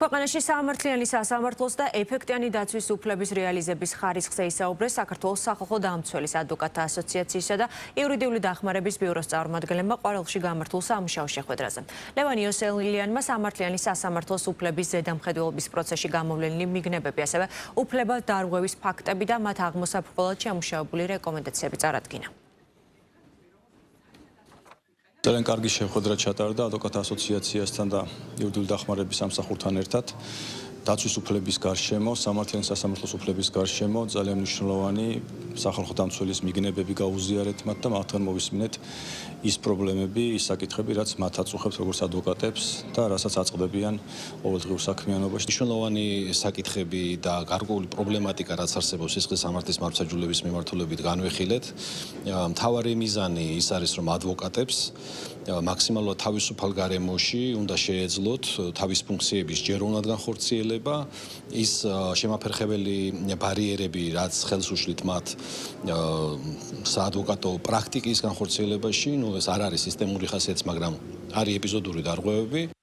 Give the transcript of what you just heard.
ქვეყანაში საამართლიანი სასამართლოს და ეფექტიანი დაცვის უფლების რეალიზების ხარისხზე ისაუბრეს საქართველოს სახალხო დამცველის ადვოკატთა ასოციაციისა და იურიდიული დახმარების ბიუროს წარმომადგენლებმა ყვარელში გამართულ სამუშაო შეხვედრაზე. ლევან იოსელიანმა საამართლიანი სასამართლოს უფლების ზედამხედველობის პროცესში გამოვლენილი მიგნებები, ასევე უფლება დარღვევის ფაქტები და მათ აღმოსაფრთხებლად შემუშავებული რეკომენდაციები წარადგინა. ძალიან კარგი შეხვედრა ჩატარდა ადვოკატთა ასოციაციასთან და იურიდიული დახმარების სამსახურთან ერთად. დაცვის უფლების გარშემო, საამართლიანი სასამართლოს უფლების გარშემო ძალიან მნიშვნელოვანი სახალხო დამცველის მიგნებები გაუზიარეთ მათ და მათთან მოვისმინეთ ის პრობლემები, ის საკითხები, რაც მათ აწუხებთ როგორც ადვოკატებს და რასაც აწყდებიან ყოველდღიურ საქმიანობაში. მნიშვნელოვანი საკითხები და გარკვეული პრობლემატიკა, რაც არსებობს სისხლის სამართლის მართლმსაჯულების მიმართულებით განვიხილეთ. მთავარი მიზანი ის არის, რომ ადვოკატებს მაქსიმალურად თავისუფალ გარემოში უნდა შეეძლოთ თავის ფუნქციების ჯეროვნად განხორციელება, ის შემაფერხებელი ბარიერები, რაც ხელს უშლით მათ საადვოკატო პრაქტიკის განხორციელებაში, ეს არ არის სისტემური ხასიათის, მაგრამ არის ეპიზოდური დარღვევები.